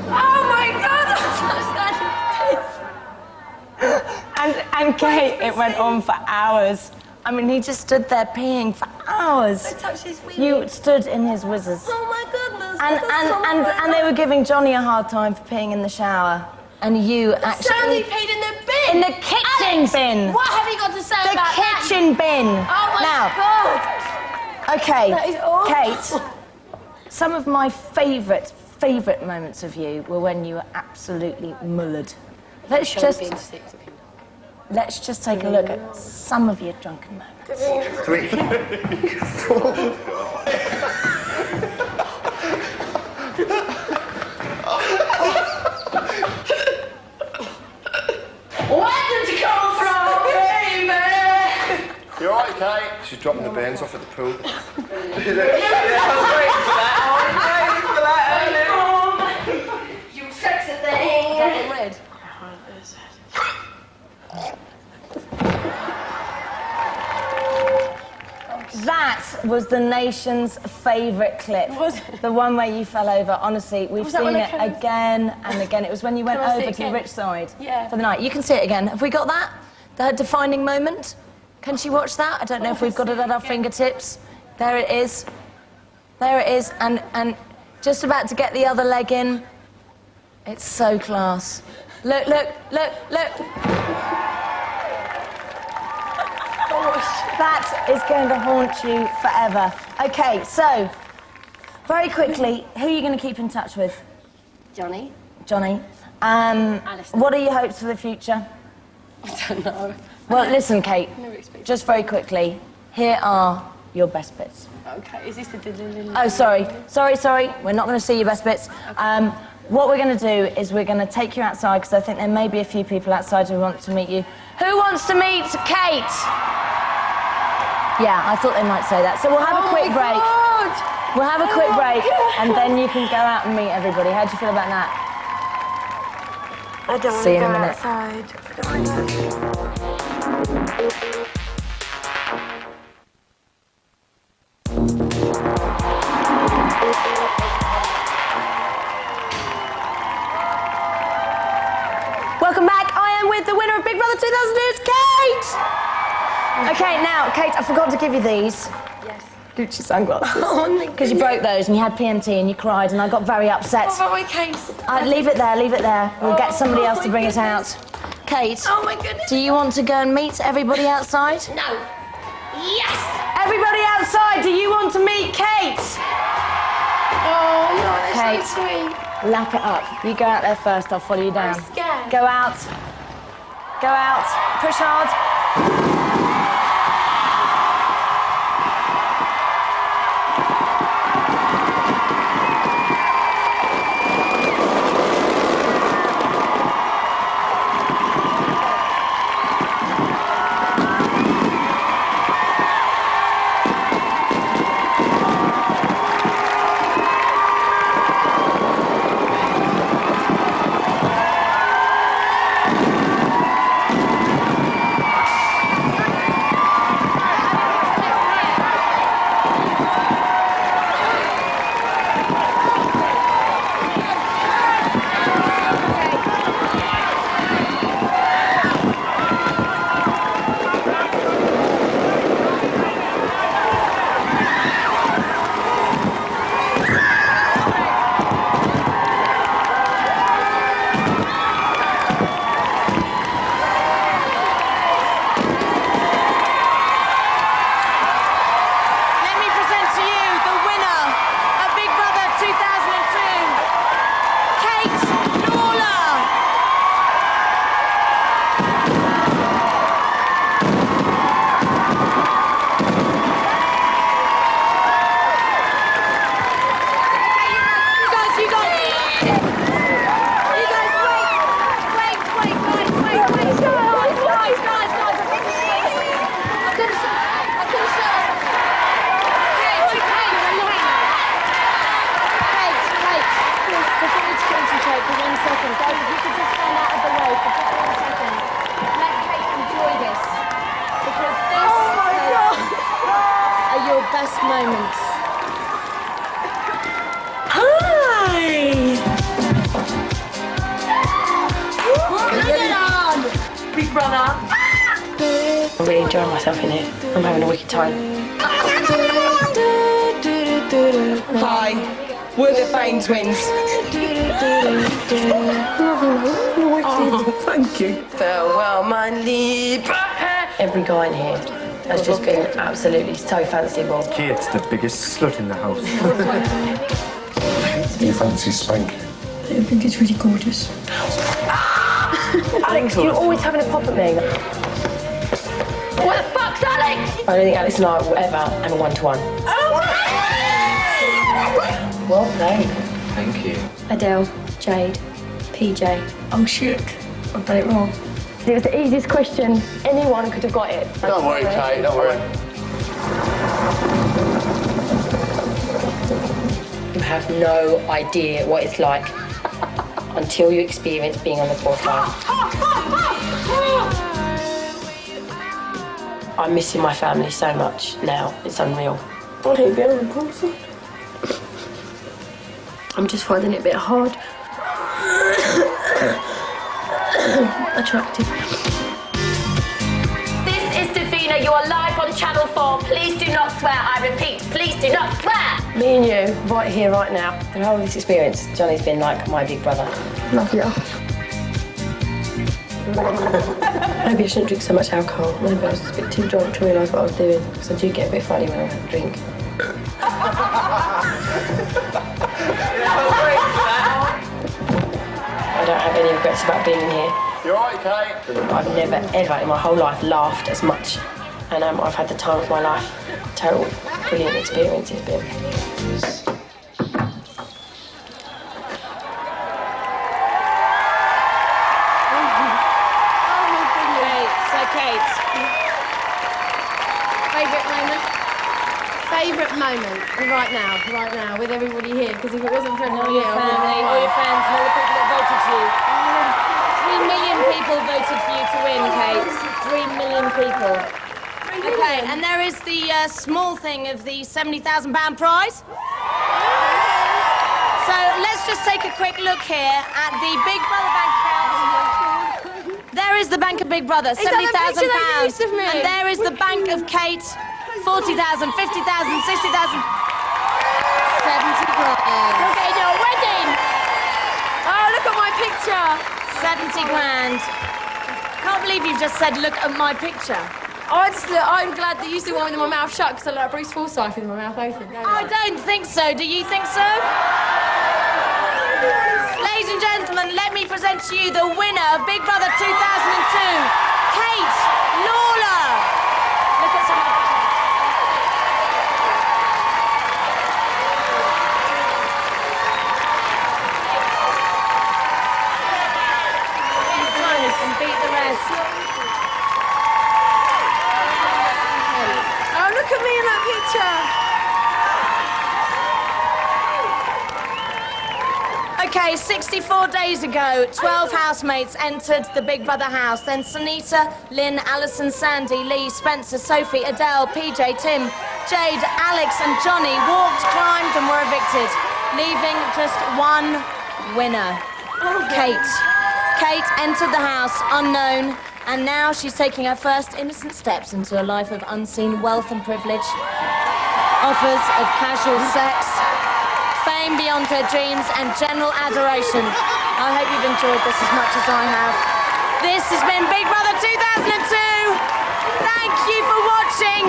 Oh my God! I'm so And Kate, it went on for hours. I mean, he just stood there peeing for hours. I touched his wee. You stood in his whizzers. Oh my goodness! And they were giving Johnny a hard time for peeing in the shower. And you actually... Sandy peed in the bin! In the kitchen bin! What have you got to say about that? The kitchen bin! Oh my God! Okay, That is awful. Kate, some of my favourite moments of you were when you were absolutely mullered. Let's just take a look at some of your drunken moments. 3, 4. Where did you come from, baby? You alright, Kate? She's dropping the burns off at the pool. You sexy thing. Is that in red? That was the nation's favourite clip. Was it? The one where you fell over. Honestly, we've Was that seen when I it came over? again and again. It was when you went Can I see over it to the again? rich side Yeah. for the night. You can see it again. Have we got that? The defining moment? Can she watch that? I don't know if we've got it at our fingertips. There it is. There it is. And just about to get the other leg in. It's so class. Look, look, look, look. That is going to haunt you forever. Okay, so, very quickly, who are you going to keep in touch with? Johnny. Johnny. Alistair. What are your hopes for the future? I don't know. Well, listen, Kate, Never expected. just very quickly, here are your best bits. Okay, is this the... Oh, sorry. Sorry. We're not going to see your best bits. What we're going to do is we're going to take you outside because I think there may be a few people outside who want to meet you. Who wants to meet Kate? Yeah, I thought they might say that. So we'll have a quick break. We'll have a quick break and then you can go out and meet everybody. How do you feel about that? I don't See you in a want to go minute. outside. I don't want to go. Welcome back. I am with the winner of Big Brother 2002, it's Kate! Okay, now, Kate, I forgot to give you these. Yes. Gucci sunglasses. Oh, Because you broke those and you had PMT and you cried and I got very upset. What about my case? Leave it there, leave it there. We'll get somebody else to bring it out. Kate, Oh my goodness. do you want to go and meet everybody outside? No. Yes! Everybody outside, do you want to meet Kate? Oh, no, that's Kate, so sweet. lap it up. You go out there first, I'll follow you down. I'm scared. Go out. Go out. Push hard. Let me present to you the winner of Big Brother 2002, Kate Lawler. You guys, wait, guys. I could've said. Kate, just want you to concentrate for 1 second. Guys, if you could just stand out of the way for just 1 second. Let Kate enjoy this. Because this are your best moments. Hi! Big Brother. I'm really enjoying myself in here. I'm having a wicked time. Hi, we're the Fane twins. Oh, thank you. Farewell, my Libra. Every guy in here has just been absolutely so fanciful. Kate's the biggest slut in the house. Do you fancy Spank? I think it's really gorgeous. Alex, you're always having a pop at me. What the fuck's Alex? I don't think Alex and I will ever have a one-to-one. Well played. Thank you. Adele, Jade, PJ. Oh shit, I've done it wrong. It was the easiest question. Anyone could have got it. Don't worry, Kate, don't worry. have no idea what it's like until you experience being on the poor side. I'm missing my family so much now, it's unreal. I hate being on the poor side. I'm just finding it a bit hard. Attractive. This is Davina. You are live on Channel 4. Please do not swear. I repeat, please do not swear. Me and you, right here, right now, through all this experience, Johnny's been like my big brother. Love you. Maybe I shouldn't drink so much alcohol. Maybe I was a bit too drunk to realise what I was doing, because I do get a bit funny when I drink. I don't have any regrets about being here. You alright, Kate? I've never, ever in my whole life laughed as much. And I've had the time of my life. Total brilliant experience it's been. Favourite moment right now, with everybody here, because if it wasn't for all your family, all your friends, and all the people that voted for you. 3 million people voted for you to win, Kate. 3 million people. Okay, and there is the small thing of the £70,000 prize. So let's just take a quick look here at the Big Brother bank account. There is the bank of Big Brother, £70,000. And there is the bank of Kate, 40,000, 50,000, 60,000. 70 grand. Okay, your wedding. Oh, look at my picture. 70 grand. Can't believe you've just said, look at my picture. I'm glad that you see one with my mouth shut because I look like Bruce Forsyth with my mouth open. I don't think so. Do you think so? Ladies and gentlemen, let me present to you the winner of Big Brother 2002, Kate Lawler. Look at some of the pictures. And beat the rest. Oh, look at me in that picture. Okay, 64 days ago, 12 housemates entered the Big Brother house. Then Sunita, Lynn, Alison, Sandy, Lee, Spencer, Sophie, Adele, PJ, Tim, Jade, Alex and Johnny walked, climbed and were evicted, leaving just one winner, Kate. Kate entered the house unknown, and now she's taking her first innocent steps into a life of unseen wealth and privilege, offers of casual sex, fame beyond her dreams, and general adoration. I hope you've enjoyed this as much as I have. This has been Big Brother 2002. Thank you for watching.